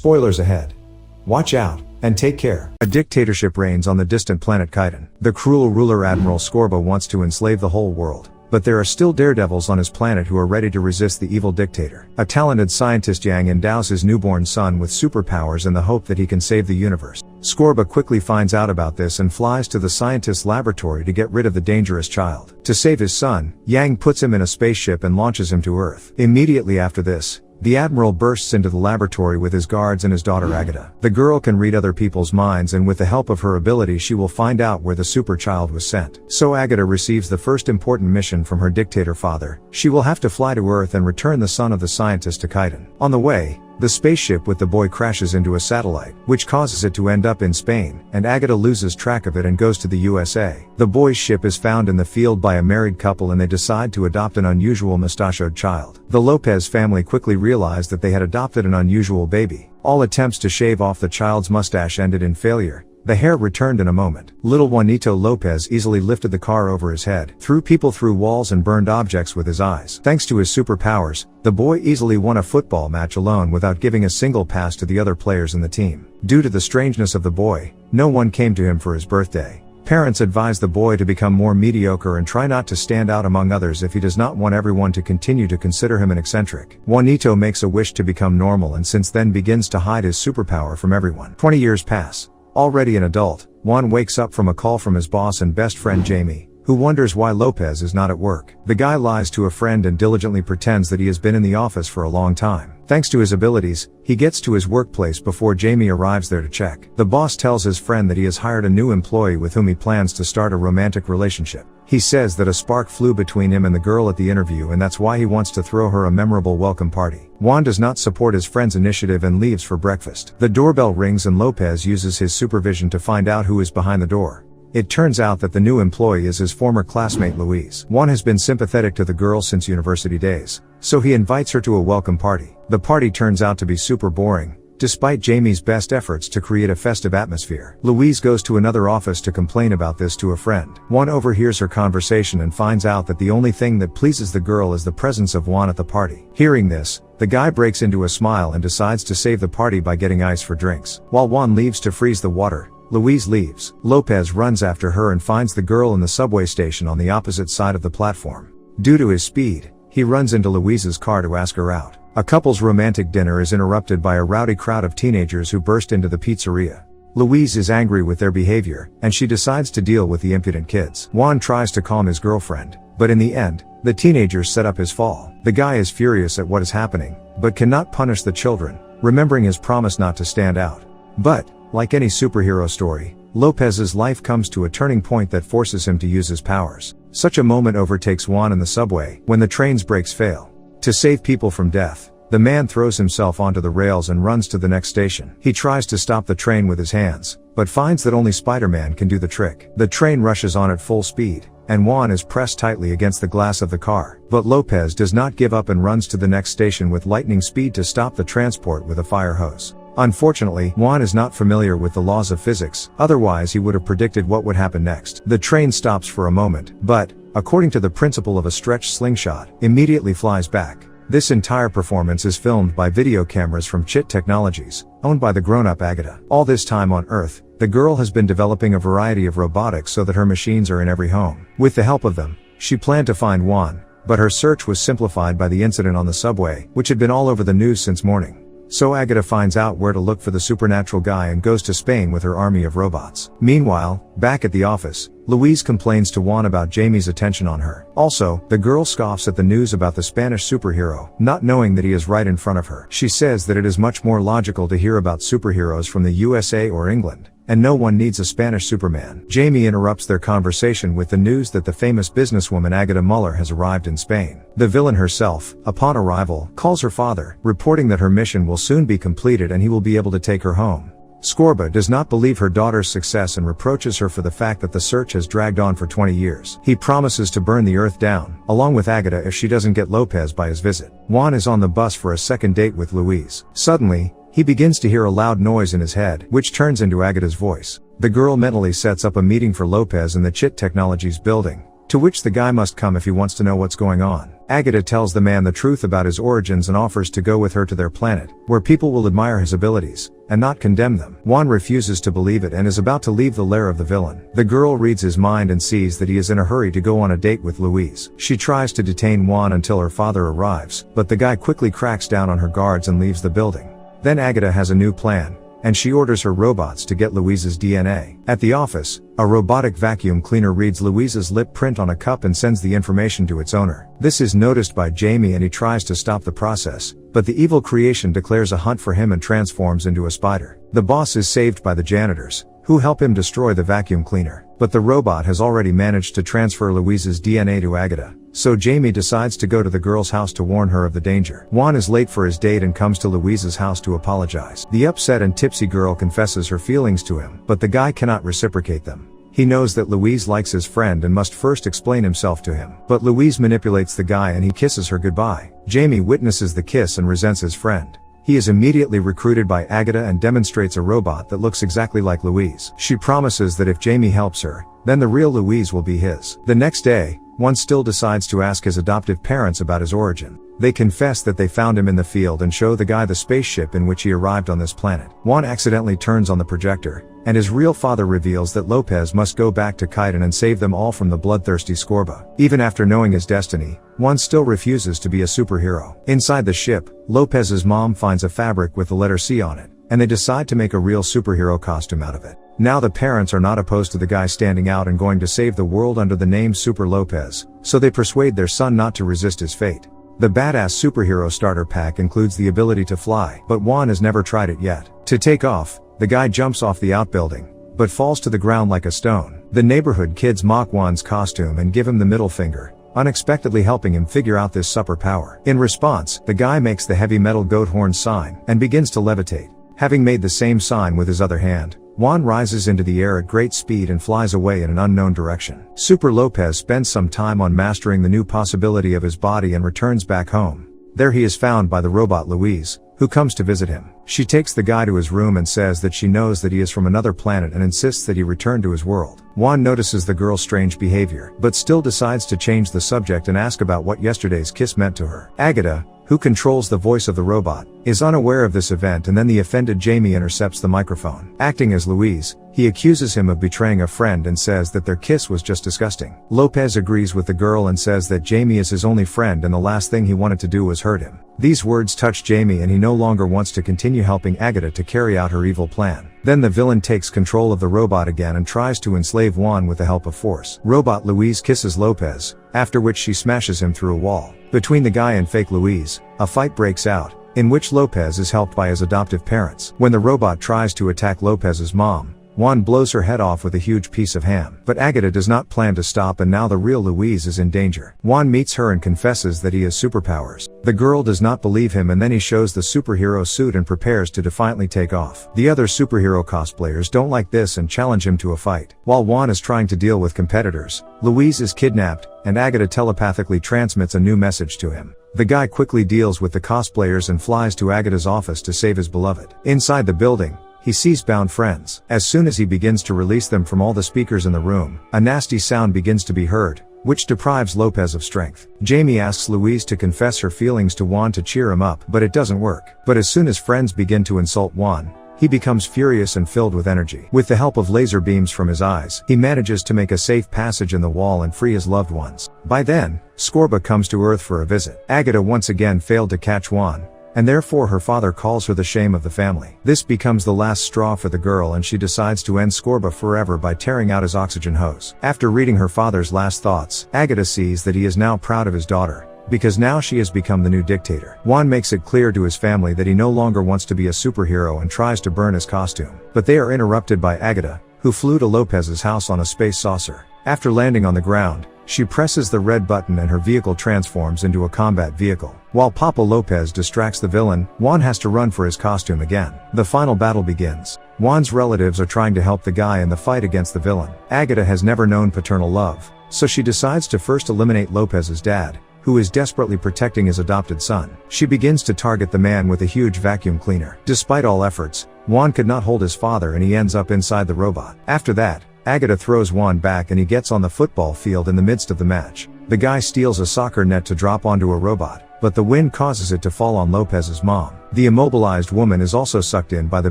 Spoilers ahead. Watch out, and take care. A dictatorship reigns on the distant planet Kyton. The cruel ruler Admiral Skorba wants to enslave the whole world. But there are still daredevils on his planet who are ready to resist the evil dictator. A talented scientist Yang endows his newborn son with superpowers in the hope that he can save the universe. Skorba quickly finds out about this and flies to the scientist's laboratory to get rid of the dangerous child. To save his son, Yang puts him in a spaceship and launches him to Earth. Immediately after this, the Admiral bursts into the laboratory with his guards and his daughter Agatha. The girl can read other people's minds, and with the help of her ability she will find out where the super child was sent. So Agatha receives the first important mission from her dictator father. She will have to fly to Earth and return the son of the scientist to Kyton. On the way, the spaceship with the boy crashes into a satellite, which causes it to end up in Spain, and Agatha loses track of it and goes to the USA. The boy's ship is found in the field by a married couple and they decide to adopt an unusual mustachioed child. The Lopez family quickly realized that they had adopted an unusual baby. All attempts to shave off the child's mustache ended in failure. The hair returned in a moment. Little Juanito Lopez easily lifted the car over his head, threw people through walls and burned objects with his eyes. Thanks to his superpowers, the boy easily won a football match alone without giving a single pass to the other players in the team. Due to the strangeness of the boy, no one came to him for his birthday. Parents advise the boy to become more mediocre and try not to stand out among others if he does not want everyone to continue to consider him an eccentric. Juanito makes a wish to become normal and since then begins to hide his superpower from everyone. 20 years pass. Already an adult, Juan wakes up from a call from his boss and best friend Jamie, who wonders why Lopez is not at work. The guy lies to a friend and diligently pretends that he has been in the office for a long time. Thanks to his abilities, he gets to his workplace before Jamie arrives there to check. The boss tells his friend that he has hired a new employee with whom he plans to start a romantic relationship. He says that a spark flew between him and the girl at the interview and that's why he wants to throw her a memorable welcome party. Juan does not support his friend's initiative and leaves for breakfast. The doorbell rings and Lopez uses his supervision to find out who is behind the door. It turns out that the new employee is his former classmate Louise. Juan has been sympathetic to the girl since university days, so he invites her to a welcome party. The party turns out to be super boring, despite Jamie's best efforts to create a festive atmosphere. Louise goes to another office to complain about this to a friend. Juan overhears her conversation and finds out that the only thing that pleases the girl is the presence of Juan at the party. Hearing this, the guy breaks into a smile and decides to save the party by getting ice for drinks. While Juan leaves to freeze the water, Louise leaves. Lopez runs after her and finds the girl in the subway station on the opposite side of the platform. Due to his speed, he runs into Louise's car to ask her out. A couple's romantic dinner is interrupted by a rowdy crowd of teenagers who burst into the pizzeria. Louise is angry with their behavior, and she decides to deal with the impudent kids. Juan tries to calm his girlfriend, but in the end, the teenagers set up his fall. The guy is furious at what is happening, but cannot punish the children, remembering his promise not to stand out. But, like any superhero story, Lopez's life comes to a turning point that forces him to use his powers. Such a moment overtakes Juan in the subway, when the train's brakes fail. To save people from death, the man throws himself onto the rails and runs to the next station. He tries to stop the train with his hands, but finds that only Spider-Man can do the trick. The train rushes on at full speed, and Juan is pressed tightly against the glass of the car. But Lopez does not give up and runs to the next station with lightning speed to stop the transport with a fire hose. Unfortunately, Juan is not familiar with the laws of physics, otherwise he would have predicted what would happen next. The train stops for a moment, but, according to the principle of a stretched slingshot, immediately flies back. This entire performance is filmed by video cameras from Chit Technologies, owned by the grown-up Agatha. All this time on Earth, the girl has been developing a variety of robotics so that her machines are in every home. With the help of them, she planned to find Juan, but her search was simplified by the incident on the subway, which had been all over the news since morning. So Agatha finds out where to look for the supernatural guy and goes to Spain with her army of robots. Meanwhile, back at the office, Louise complains to Juan about Jamie's attention on her. Also, the girl scoffs at the news about the Spanish superhero, not knowing that he is right in front of her. She says that it is much more logical to hear about superheroes from the USA or England, and no one needs a Spanish Superman. Jamie interrupts their conversation with the news that the famous businesswoman Agatha Muller has arrived in Spain. The villain herself, upon arrival, calls her father, reporting that her mission will soon be completed and he will be able to take her home. Skorba does not believe her daughter's success and reproaches her for the fact that the search has dragged on for 20 years. He promises to burn the earth down, along with Agatha if she doesn't get Lopez by his visit. Juan is on the bus for a second date with Louise. Suddenly, he begins to hear a loud noise in his head, which turns into Agatha's voice. The girl mentally sets up a meeting for Lopez in the Chit Technologies building, to which the guy must come if he wants to know what's going on. Agatha tells the man the truth about his origins and offers to go with her to their planet, where people will admire his abilities, and not condemn them. Juan refuses to believe it and is about to leave the lair of the villain. The girl reads his mind and sees that he is in a hurry to go on a date with Louise. She tries to detain Juan until her father arrives, but the guy quickly cracks down on her guards and leaves the building. Then Agatha has a new plan, and she orders her robots to get Louise's DNA. At the office, a robotic vacuum cleaner reads Louise's lip print on a cup and sends the information to its owner. This is noticed by Jamie and he tries to stop the process, but the evil creation declares a hunt for him and transforms into a spider. The boss is saved by the janitors, who help him destroy the vacuum cleaner, but the robot has already managed to transfer Louise's DNA to Agatha. So Jamie decides to go to the girl's house to warn her of the danger. Juan is late for his date and comes to Louise's house to apologize. The upset and tipsy girl confesses her feelings to him, but the guy cannot reciprocate them. He knows that Louise likes his friend and must first explain himself to him. But Louise manipulates the guy and he kisses her goodbye. Jamie witnesses the kiss and resents his friend. He is immediately recruited by Agatha and demonstrates a robot that looks exactly like Louise. She promises that if Jamie helps her, then the real Louise will be his. The next day, Juan still decides to ask his adoptive parents about his origin. They confess that they found him in the field and show the guy the spaceship in which he arrived on this planet. Juan accidentally turns on the projector, and his real father reveals that Lopez must go back to Kaidan and save them all from the bloodthirsty Scorba. Even after knowing his destiny, Juan still refuses to be a superhero. Inside the ship, Lopez's mom finds a fabric with the letter C on it, and they decide to make a real superhero costume out of it. Now the parents are not opposed to the guy standing out and going to save the world under the name Super Lopez, so they persuade their son not to resist his fate. The badass superhero starter pack includes the ability to fly, but Juan has never tried it yet. To take off, the guy jumps off the outbuilding, but falls to the ground like a stone. The neighborhood kids mock Juan's costume and give him the middle finger, unexpectedly helping him figure out this superpower. In response, the guy makes the heavy metal goat horn sign and begins to levitate. Having made the same sign with his other hand, Juan rises into the air at great speed and flies away in an unknown direction. Super Lopez spends some time on mastering the new possibility of his body and returns back home. There he is found by the robot Louise, who comes to visit him. She takes the guy to his room and says that she knows that he is from another planet and insists that he return to his world. Juan notices the girl's strange behavior, but still decides to change the subject and ask about what yesterday's kiss meant to her. Agatha, who controls the voice of the robot, is unaware of this event, and then the offended Jamie intercepts the microphone. Acting as Louise, he accuses him of betraying a friend and says that their kiss was just disgusting. Lopez agrees with the girl and says that Jamie is his only friend and the last thing he wanted to do was hurt him. These words touch Jamie and he no longer wants to continue helping Agatha to carry out her evil plan. Then the villain takes control of the robot again and tries to enslave Juan with the help of force. Robot Louise kisses Lopez, after which she smashes him through a wall. Between the guy and fake Louise, a fight breaks out, in which Lopez is helped by his adoptive parents. When the robot tries to attack Lopez's mom, Juan blows her head off with a huge piece of ham. But Agatha does not plan to stop and now the real Louise is in danger. Juan meets her and confesses that he has superpowers. The girl does not believe him and then he shows the superhero suit and prepares to defiantly take off. The other superhero cosplayers don't like this and challenge him to a fight. While Juan is trying to deal with competitors, Louise is kidnapped, and Agatha telepathically transmits a new message to him. The guy quickly deals with the cosplayers and flies to Agatha's office to save his beloved. Inside the building, he sees bound friends. As soon as he begins to release them from all the speakers in the room, a nasty sound begins to be heard, which deprives Lopez of strength. Jamie asks Louise to confess her feelings to Juan to cheer him up, but it doesn't work. But as soon as friends begin to insult Juan, he becomes furious and filled with energy. With the help of laser beams from his eyes, he manages to make a safe passage in the wall and free his loved ones. By then, Scorba comes to Earth for a visit. Agatha once again failed to catch Juan, and therefore her father calls her the shame of the family. This becomes the last straw for the girl and she decides to end Scorba forever by tearing out his oxygen hose. After reading her father's last thoughts, Agatha sees that he is now proud of his daughter, because now she has become the new dictator. Juan makes it clear to his family that he no longer wants to be a superhero and tries to burn his costume. But they are interrupted by Agatha, who flew to Lopez's house on a space saucer. After landing on the ground, she presses the red button and her vehicle transforms into a combat vehicle. While Papa Lopez distracts the villain, Juan has to run for his costume again. The final battle begins. Juan's relatives are trying to help the guy in the fight against the villain. Agatha has never known paternal love, so she decides to first eliminate Lopez's dad, who is desperately protecting his adopted son. She begins to target the man with a huge vacuum cleaner. Despite all efforts, Juan could not hold his father and he ends up inside the robot. After that, Agatha throws Juan back and he gets on the football field in the midst of the match. The guy steals a soccer net to drop onto a robot, but the wind causes it to fall on Lopez's mom. The immobilized woman is also sucked in by the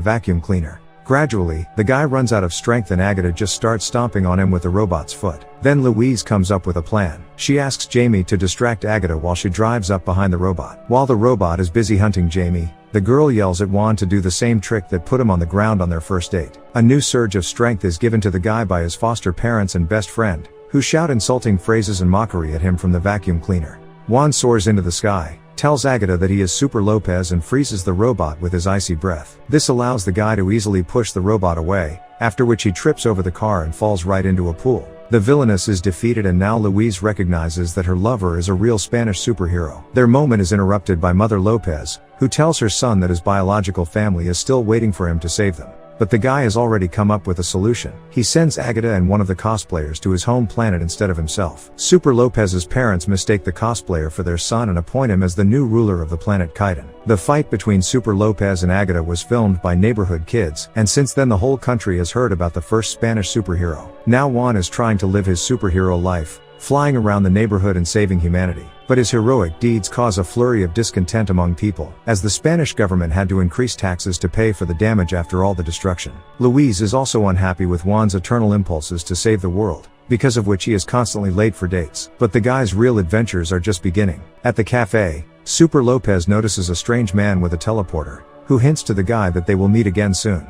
vacuum cleaner. Gradually, the guy runs out of strength and Agatha just starts stomping on him with the robot's foot. Then Louise comes up with a plan. She asks Jamie to distract Agatha while she drives up behind the robot. While the robot is busy hunting Jamie, the girl yells at Juan to do the same trick that put him on the ground on their first date. A new surge of strength is given to the guy by his foster parents and best friend, who shout insulting phrases and mockery at him from the vacuum cleaner. Juan soars into the sky, tells Agatha that he is Super Lopez and freezes the robot with his icy breath. This allows the guy to easily push the robot away, after which he trips over the car and falls right into a pool. The villainess is defeated and now Louise recognizes that her lover is a real Spanish superhero. Their moment is interrupted by Mother Lopez, who tells her son that his biological family is still waiting for him to save them. But the guy has already come up with a solution. He sends Agatha and one of the cosplayers to his home planet instead of himself. Super Lopez's parents mistake the cosplayer for their son and appoint him as the new ruler of the planet Kaidan. The fight between Super Lopez and Agatha was filmed by neighborhood kids, and since then the whole country has heard about the first Spanish superhero. Now Juan is trying to live his superhero life, flying around the neighborhood and saving humanity. But his heroic deeds cause a flurry of discontent among people, as the Spanish government had to increase taxes to pay for the damage after all the destruction. Louise is also unhappy with Juan's eternal impulses to save the world, because of which he is constantly late for dates. But the guy's real adventures are just beginning. At the cafe, Super Lopez notices a strange man with a teleporter, who hints to the guy that they will meet again soon.